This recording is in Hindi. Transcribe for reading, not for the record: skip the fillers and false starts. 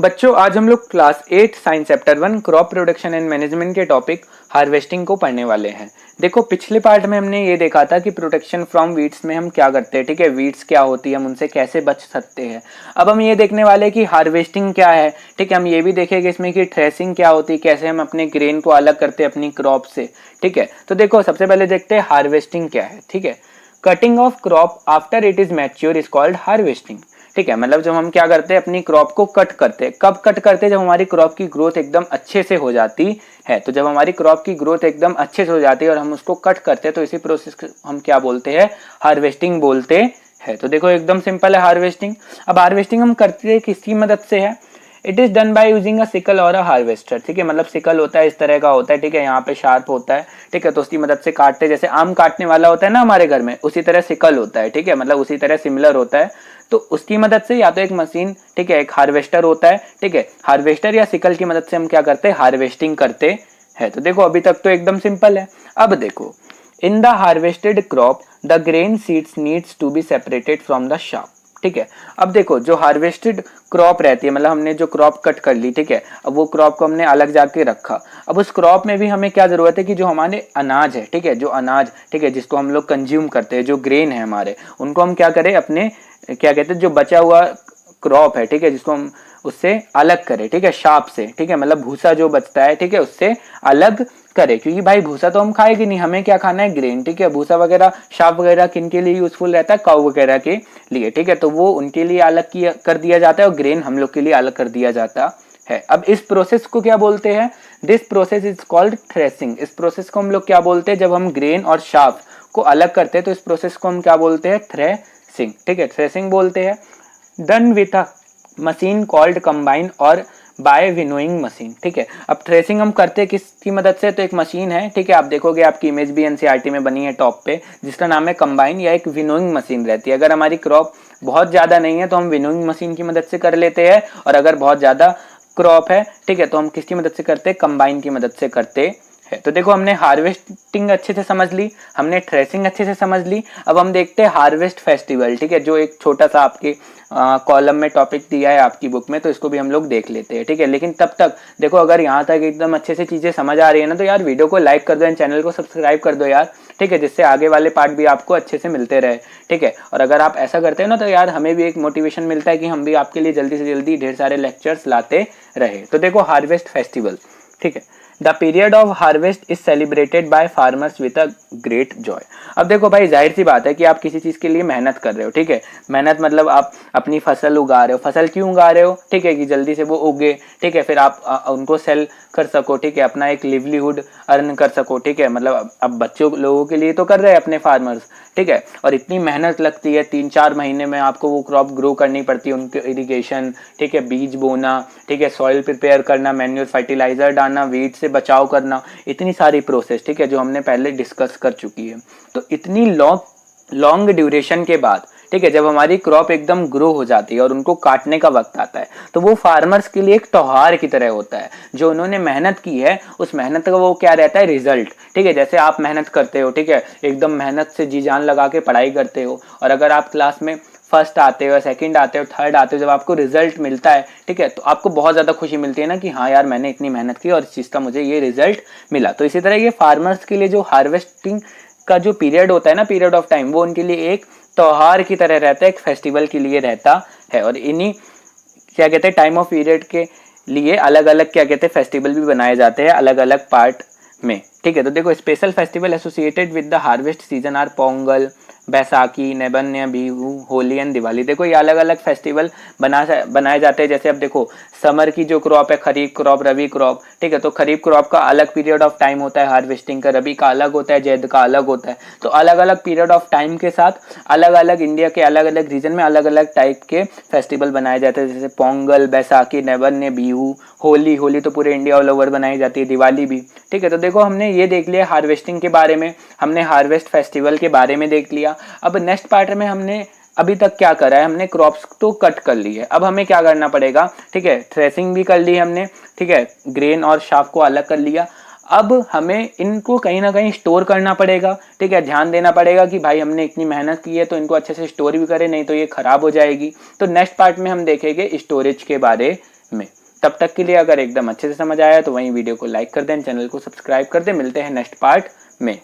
बच्चों आज हम लोग class 8 science chapter 1 crop production and management के टॉपिक हार्वेस्टिंग को पढ़ने वाले हैं। देखो पिछले पार्ट में हमने ये देखा था कि प्रोटेक्शन फ्रॉम वीड्स में हम क्या करते हैं, ठीक है, वीड्स क्या होती है, हम उनसे कैसे बच सकते हैं। अब हम ये देखने वाले कि हार्वेस्टिंग क्या है, ठीक है, हम ये भी देखेंगे इसमें कि थ्रेसिंग क्या होती है, कैसे हम अपने ग्रेन को अलग करते हैं अपनी क्रॉप से। ठीक है, तो देखो सबसे पहले देखते हैं हार्वेस्टिंग क्या है। ठीक है, cutting of crop after it is mature is called harvesting. ठीक है, मतलब जब हम क्या करते हैं अपनी क्रॉप को कट करते हैं, कब कट करते हैं, जब हमारी क्रॉप की ग्रोथ एकदम अच्छे से हो जाती है। तो जब हमारी क्रॉप की ग्रोथ एकदम अच्छे से हो जाती है और हम उसको कट करते हैं तो इसी प्रोसेस को हम क्या बोलते हैं, हार्वेस्टिंग बोलते हैं। तो देखो एकदम सिंपल है हार्वेस्टिंग। अब हार्वेस्टिंग हम करते हैं किसकी मदद से है, it is done by using a sickle और अ हार्वेस्टर। ठीक है, मतलब सिकल होता है इस तरह का होता है, ठीक है, यहाँ पे शार्प होता है, ठीक है, तो उसकी मदद से काटते, जैसे आम काटने वाला होता है ना हमारे घर में, उसी तरह सिकल होता है। ठीक है, मतलब उसी तरह सिमिलर होता है। तो उसकी मदद से या तो एक मशीन, ठीक है, एक हार्वेस्टर होता है, ठीक है, हार्वेस्टर या सिकल की मदद से हम क्या करते हैं, हार्वेस्टिंग करते हैं। तो देखो अभी तक तो एकदम सिंपल है। अब देखो, in the harvested crop the grain seeds needs to be separated from the shaft. ठीक है, अब देखो जो हार्वेस्टेड क्रॉप रहती है, मतलब हमने जो क्रॉप कट कर ली, ठीक है, अब वो क्रॉप को हमने अलग जाके रखा। अब उस क्रॉप में भी हमें क्या जरूरत है कि जो हमारे अनाज है, ठीक है, जो अनाज, ठीक है, जिसको हम लोग कंज्यूम करते हैं, जो ग्रेन है हमारे, उनको हम क्या करें, अपने क्या कहते हैं, जो बचा हुआ क्रॉप है, ठीक है, जिसको हम उससे अलग करें, ठीक है, शाप से, ठीक है, मतलब भूसा जो बचता है, ठीक है, उससे अलग करे, क्योंकि भाई भूसा तो हम खाएंगे नहीं, हमें क्या खाना है, ग्रेन। ठीक है, भूसा वगैरह शाप वगैरह किन के लिए यूजफुल रहता है, काऊ वगैरह के लिए। ठीक है, तो वो उनके लिए अलग किया कर दिया जाता है और ग्रेन हम लोग के लिए अलग कर दिया जाता है। अब इस प्रोसेस को क्या बोलते हैं, this process is called threshing. इस प्रोसेस को हम लोग क्या बोलते हैं, जब हम ग्रेन और शाप को अलग करते हैं तो इस प्रोसेस को हम क्या बोलते हैं, थ्रेसिंग। ठीक है, थ्रेसिंग बोलते हैं। Done with a machine called combine और बाय विनोइंग मशीन। ठीक है, अब थ्रेसिंग हम करते हैं किसकी मदद से, तो एक मशीन है, ठीक है, आप देखोगे आपकी इमेज भी एनसीईआरटी में बनी है टॉप पे, जिसका नाम है कंबाइन, या एक विनोइंग मशीन रहती है। अगर हमारी क्रॉप बहुत ज्यादा नहीं है तो हम विनोइंग मशीन की मदद से कर लेते हैं, और अगर बहुत ज्यादा क्रॉप है, ठीक है, तो हम किसकी मदद से करते हैं, कंबाइन की मदद से करते है। तो देखो हमने हार्वेस्टिंग अच्छे से समझ ली, हमने थ्रेसिंग अच्छे से समझ ली। अब हम देखते हैं हार्वेस्ट फेस्टिवल। ठीक है, जो एक छोटा सा आपके कॉलम में टॉपिक दिया है आपकी बुक में, तो इसको भी हम लोग देख लेते हैं। ठीक है, लेकिन तब तक देखो अगर यहाँ तक एकदम अच्छे से चीजें समझ आ रही है ना, तो यार वीडियो को लाइक कर दो एंड चैनल को सब्सक्राइब कर दो यार। ठीक है, जिससे आगे वाले पार्ट भी आपको अच्छे से मिलते रहे। ठीक है, और अगर आप ऐसा करते हो ना तो यार हमें भी एक मोटिवेशन मिलता है कि हम भी आपके लिए जल्दी से जल्दी ढेर सारे लेक्चर्स लाते रहे। तो देखो हार्वेस्ट फेस्टिवल, ठीक है, the period of harvest is celebrated by farmers with a great Joy. अब देखो भाई जाहिर सी बात है कि आप किसी चीज के लिए मेहनत कर रहे हो, ठीक है, मेहनत मतलब आप अपनी फसल उगा रहे हो। फसल क्यों उगा रहे हो, ठीक है, कि जल्दी से वो उगे, ठीक है, फिर आप उनको सेल कर सको, ठीक है, अपना एक लिवलीहुड अर्न कर सको। ठीक है, मतलब अब बच्चों लोगों के लिए तो कर रहे हैं अपने फार्मर्स, ठीक है, और इतनी मेहनत लगती है, 3-4 महीने में आपको वो क्रॉप ग्रो करनी पड़ती है, उनके इरिगेशन, ठीक है, बीज बोना, ठीक है, सॉइल प्रिपेयर करना, मैन्यूअल फर्टिलाइजर डालना, वीड से बचाव करना, इतनी सारी प्रोसेस, ठीक है, जो हमने पहले डिस्कस कर चुकी है। तो इतनी लॉन्ग ड्यूरेशन के बाद, ठीक है, जब हमारी क्रॉप एकदम ग्रो हो जाती है और उनको काटने का वक्त आता है, तो वो फार्मर्स के लिए एक त्योहार की तरह होता है। जो उन्होंने मेहनत की है उस मेहनत का वो क्या रहता है, रिजल्ट। ठीक है, जैसे आप मेहनत करते हो, ठीक है, एकदम मेहनत से जी जान लगा के पढ़ाई करते हो, और अगर आप क्लास में फर्स्ट आते हो, सेकंड आते हो, थर्ड आते हो, जब आपको रिजल्ट मिलता है, ठीक है, तो आपको बहुत ज्यादा खुशी मिलती है ना कि हाँ यार मैंने इतनी मेहनत की और इस चीज का मुझे ये रिजल्ट मिला। तो इसी तरह ये फार्मर्स के लिए जो हार्वेस्टिंग का जो पीरियड होता है ना, पीरियड ऑफ टाइम, वो उनके लिए एक त्योहार की तरह रहता है, एक फेस्टिवल के लिए रहता है। और इन्हीं क्या कहते हैं टाइम ऑफ पीरियड के लिए अलग अलग क्या कहते हैं फेस्टिवल भी बनाए जाते हैं अलग अलग पार्ट में। ठीक है, तो देखो special festival associated with the harvest season are Pongal, Baisakhi, Nabanna, Bihu, Holi and Diwali. देखो ये अलग अलग फेस्टिवल बनाए जाते हैं। जैसे अब देखो समर की जो क्रॉप है, खरीफ क्रॉप, रबी क्रॉप, ठीक है, तो खरीफ क्रॉप का अलग पीरियड ऑफ टाइम होता है हार्वेस्टिंग का, रबी का अलग होता है, जैद का अलग होता है। तो अलग अलग पीरियड ऑफ टाइम के साथ अलग अलग इंडिया के अलग अलग रीजन में अलग अलग टाइप के फेस्टिवल बनाए जाते हैं, जैसे पोंगल, बैसाखी, नैबन्य, बिहू, होली। होली तो पूरे इंडिया ऑल ओवर बनाई जाती है, दिवाली भी। ठीक है, तो देखो हमने ये देख लिया हार्वेस्टिंग के बारे में, हमने हार्वेस्ट फेस्टिवल के बारे में देख लिया। अब नेक्स्ट पार्ट में हमने अभी तक क्या करा है, हमने क्रॉप्स तो कट कर ली है, अब हमें क्या करना पड़ेगा, ठीक है, थ्रेसिंग भी कर ली हमने, ठीक है, ग्रेन और शाफ को अलग कर लिया। अब हमें इनको कहीं ना कहीं स्टोर करना पड़ेगा। ठीक है, ध्यान देना पड़ेगा कि भाई हमने इतनी मेहनत की है तो इनको अच्छे से स्टोर भी करें, नहीं तो ये खराब हो जाएगी। तो नेक्स्ट पार्ट में हम देखेंगे स्टोरेज के बारे में। तब तक के लिए अगर एकदम अच्छे से समझ आया तो वहीं वीडियो को लाइक कर दें, चैनल को सब्सक्राइब कर दें। मिलते हैं नेक्स्ट पार्ट में।